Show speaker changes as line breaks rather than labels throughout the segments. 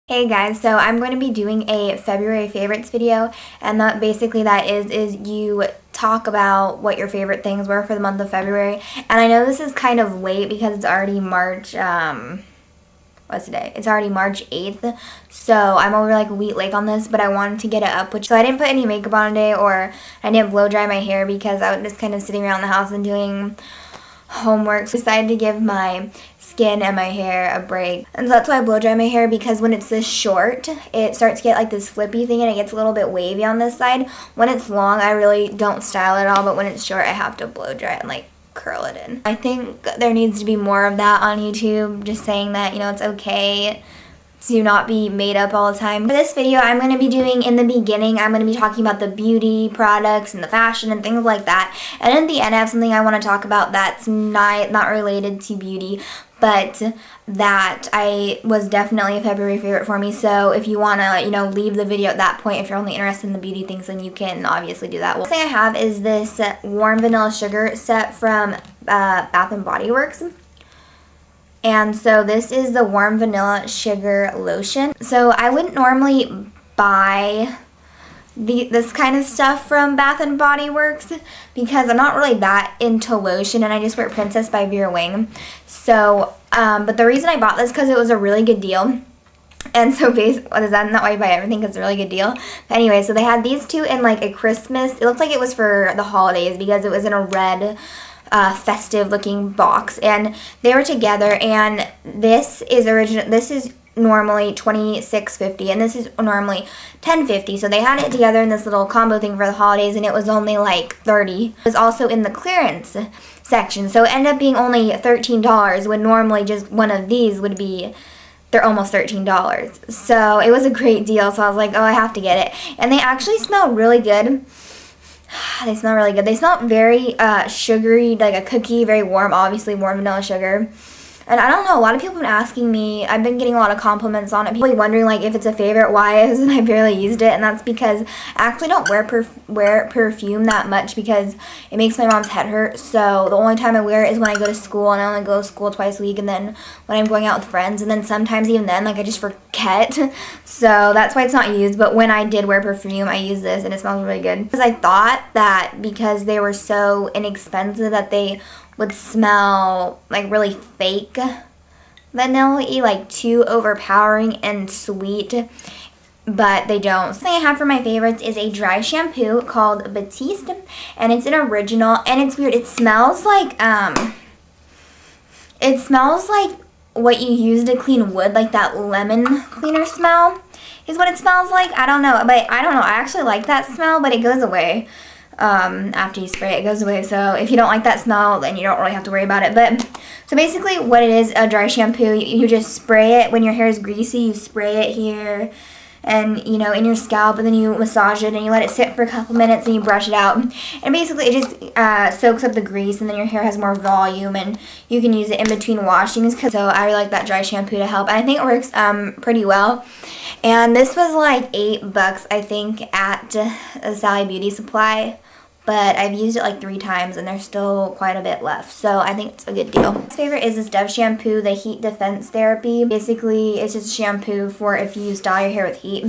Hey guys, so I'm going to be doing a February favorites video, and basically that is you talk about what your favorite things were for the month of February. And I know this is kind of late because it's already March, what's today? It's already March 8th, so I'm over like a week late on this, but I wanted to get it up, so I didn't put any makeup on today, or I didn't blow dry my hair because I was just kind of sitting around the house and doing homework. So I decided to give my skin and my hair a break, and so that's why I blow dry my hair, because when it's this short it starts to get like this flippy thing and it gets a little bit wavy on this side. When it's long I really don't style it at all, but when it's short I have to blow dry it and like curl it in. I think there needs to be more of that on YouTube, just saying that, you know, it's okay to not be made up all the time. For this video, I'm going to be doing, in the beginning, I'm going to be talking about the beauty products and the fashion and things like that. And in the end, I have something I want to talk about that's not related to beauty, but that was definitely a February favorite for me. So if you want to, you know, leave the video at that point, if you're only interested in the beauty things, then you can obviously do that. One thing I have is this warm vanilla sugar set from Bath and Body Works. And so this is the warm vanilla sugar lotion. So I wouldn't normally buy this kind of stuff from Bath and Body Works because I'm not really that into lotion, and I just wear Princess by Vera Wang. So, but the reason I bought this because it was a really good deal. And so is that not why you buy everything? Because it's a really good deal. But anyway, so they had these two in like a Christmas. It looked like it was for the holidays because it was in a red festive looking box, and they were together, and this is normally $26.50 and this is normally $10.50, so they had it together in this little combo thing for the holidays, and it was only like $30. It was also in the clearance section, so it ended up being only $13 when normally just one of these would be, they're almost $13. So it was a great deal, so I was like, oh, I have to get it. And they actually smell really good. They smell really good. They smell very sugary, like a cookie, very warm, obviously warm vanilla sugar. And I don't know, a lot of people have been asking me, I've been getting a lot of compliments on it, people wondering like if it's a favorite, why hasn't I barely used it, and that's because I actually don't wear perfume that much because it makes my mom's head hurt. So the only time I wear it is when I go to school, and I only go to school twice a week, and then when I'm going out with friends, and then sometimes even then, like, I just forget. So that's why it's not used, but when I did wear perfume, I use this, and it smells really good. Because I thought that because they were so inexpensive that they would smell like really fake vanilla-y, like too overpowering and sweet, but they don't. Something I have for my favorites is a dry shampoo called Batiste, and it's an original, and it's weird. It smells like what you use to clean wood, like that lemon cleaner smell is what it smells like. I don't know, but I don't know. I actually like that smell, but it goes away. After you spray it, it goes away. So if you don't like that smell, then you don't really have to worry about it. But so basically what it is, a dry shampoo, you just spray it when your hair is greasy. You spray it here and, you know, in your scalp, and then you massage it and you let it sit for a couple minutes and you brush it out. And basically it just soaks up the grease, and then your hair has more volume, and you can use it in between washings. So I really like that dry shampoo to help, and I think it works pretty well. And this was like $8, I think, at Sally Beauty Supply. But I've used it like 3 times, and there's still quite a bit left. So I think it's a good deal. My favorite is this Dove shampoo, the Heat Defense Therapy. Basically, it's just shampoo for if you style your hair with heat.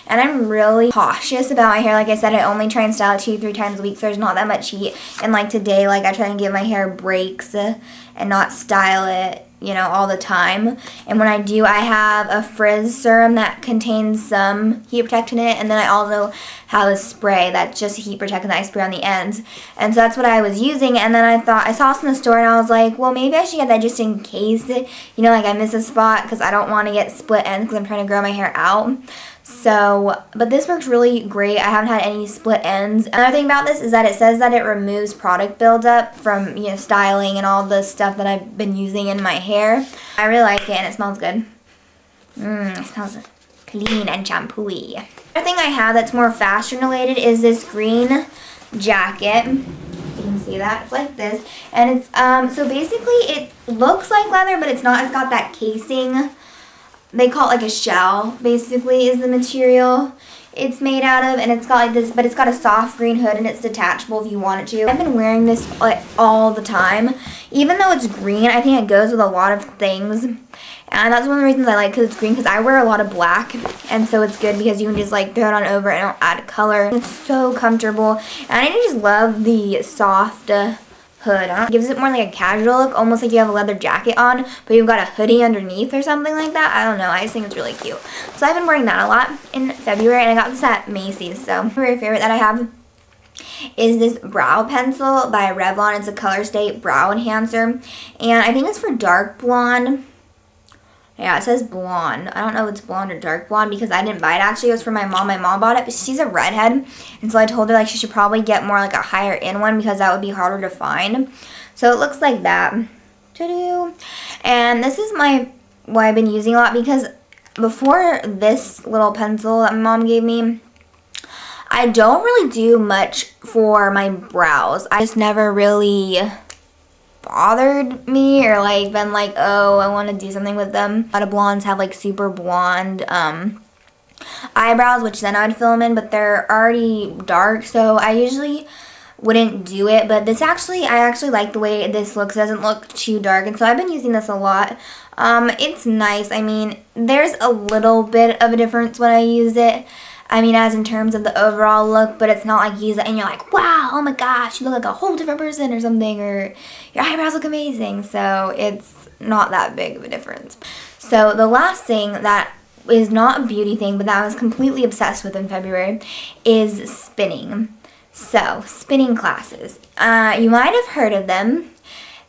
And I'm really cautious about my hair. Like I said, I only try and style it 2-3 times a week, so there's not that much heat. And like today, like I try and give my hair breaks and not style it, you know, all the time. And when I do, I have a frizz serum that contains some heat protectant in it, and then I also have a spray that's just heat protectant that I spray on the ends. And so that's what I was using, and then I saw this in the store, and I was like, well, maybe I should get that just in case, you know, like I miss a spot, because I don't want to get split ends because I'm trying to grow my hair out. So, but this works really great. I haven't had any split ends. Another thing about this is that it says that it removes product buildup from, you know, styling and all the stuff that I've been using in my hair. I really like it, and it smells good. It smells clean and shampoo-y. Another thing I have that's more fashion related is this green jacket. You can see that. It's like this. And it's, so basically it looks like leather, but it's not. It's got that casing. They call it like a shell, basically, is the material it's made out of, and it's got like this, but it's got a soft green hood, and it's detachable if you want it to. I've been wearing this like all the time. Even though it's green, I think it goes with a lot of things, And that's one of the reasons I like because it's green, because I wear a lot of black, and so it's good because you can just like throw it on over and it'll add color. It's so comfortable, and I just love the soft hood. It gives it more like a casual look, almost like you have a leather jacket on, but you've got a hoodie underneath or something like that. I don't know, I just think it's really cute. So I've been wearing that a lot in February, and I got this at Macy's. So my very favorite that I have is this brow pencil by Revlon. It's a Colorstay brow enhancer, and I think it's for dark blonde. Yeah, it says blonde. I don't know if it's blonde or dark blonde because I didn't buy it. Actually, it was for my mom. My mom bought it, but she's a redhead, and so I told her like she should probably get more like a higher end one because that would be harder to find. So it looks like that. Ta-doo. And this is what I've been using a lot, because before this little pencil that my mom gave me, I don't really do much for my brows. I just never really bothered me or like been like, oh, I want to do something with them. A lot of blondes have like super blonde eyebrows, which then I would fill them in, but they're already dark, so I usually wouldn't do it. But this I actually like the way this looks. It doesn't look too dark, and so I've been using this a lot. It's nice. I mean, there's a little bit of a difference when I use it. I mean, as in terms of the overall look, but it's not like you use it and you're like, wow, oh my gosh, you look like a whole different person or something, or your eyebrows look amazing. So it's not that big of a difference. So the last thing that is not a beauty thing, but that I was completely obsessed with in February, is spinning. So, spinning classes. You might have heard of them,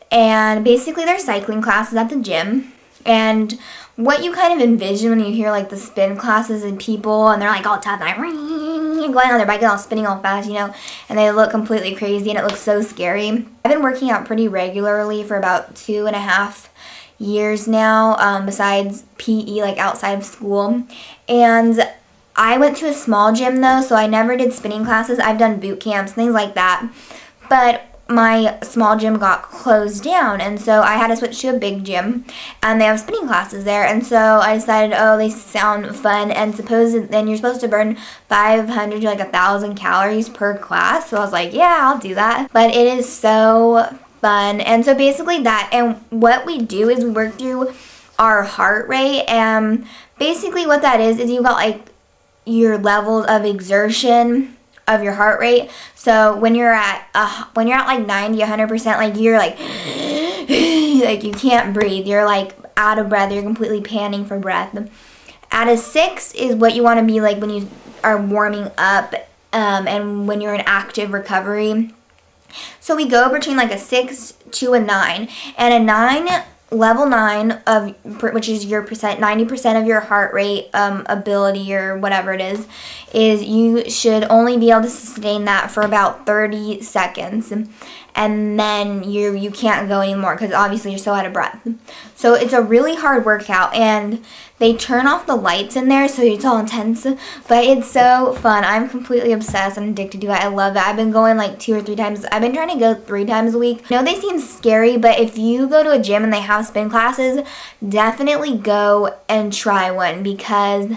and basically they're cycling classes at the gym. And what you kind of envision when you hear like the spin classes and people, and they're like all tough, like going on their bike and all spinning all fast, you know, and they look completely crazy and it looks so scary. I've been working out pretty regularly for about 2.5 years now, besides PE, like outside of school. And I went to a small gym though, so I never did spinning classes. I've done boot camps, things like that. But my small gym got closed down, and so I had to switch to a big gym, and they have spinning classes there. And so I decided, oh, they sound fun, and then you're supposed to burn 500 to like 1,000 calories per class. So I was like, yeah, I'll do that. But it is so fun. And so basically that, and what we do is we work through our heart rate, and basically what that is you got like your levels of exertion of your heart rate. So when you're at like 90, 100%, like you're like like you can't breathe. You're like out of breath. You're completely panting for breath. At a 6 is what you want to be like when you are warming up, and when you're in active recovery. So we go between like a 6 to a 9, and a 9. Level 9 of which is your 90% of your heart rate ability or whatever it is you should only be able to sustain that for about 30 seconds, and then you can't go anymore because obviously you're so out of breath. So it's a really hard workout, and they turn off the lights in there, so it's all intense, but it's so fun. I'm completely obsessed. I'm addicted to it. I love it. I've been going like 2 or 3 times. I've been trying to go 3 times a week. I know they seem scary, but if you go to a gym and they have spin classes, definitely go and try one, because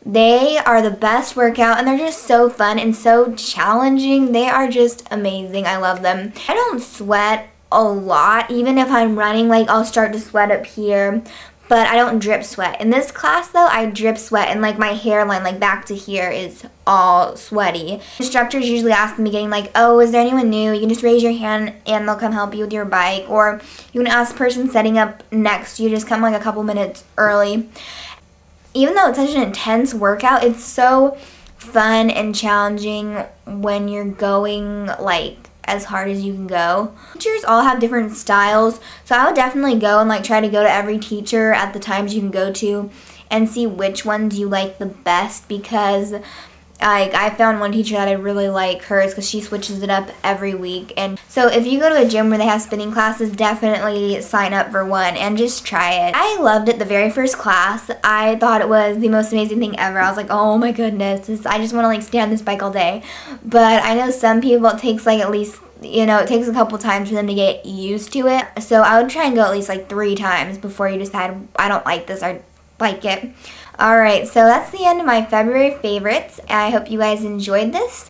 they are the best workout, and they're just so fun and so challenging. They are just amazing. I love them. I don't sweat a lot. Even if I'm running, like I'll start to sweat up here, but I don't drip sweat. In this class though, I drip sweat, and like my hairline, like back to here, is all sweaty. Instructors usually ask in the beginning like, oh, is there anyone new? You can just raise your hand and they'll come help you with your bike, or you can ask the person setting up next to you, just come like a couple minutes early. Even though it's such an intense workout, it's so fun and challenging when you're going like as hard as you can go. Teachers all have different styles, so I would definitely go and like try to go to every teacher at the times you can go to and see which ones you like the best, because I found one teacher that I really like hers because she switches it up every week. And so if you go to a gym where they have spinning classes, definitely sign up for one and just try it. I loved it the very first class. I thought it was the most amazing thing ever. I was like, oh my goodness, I just want to like stay on this bike all day. But I know some people, it takes like at least, you know, it takes a couple times for them to get used to it. So I would try and go at least like 3 times before you decide, I don't like this, I like it. Alright, so that's the end of my February favorites. I hope you guys enjoyed this.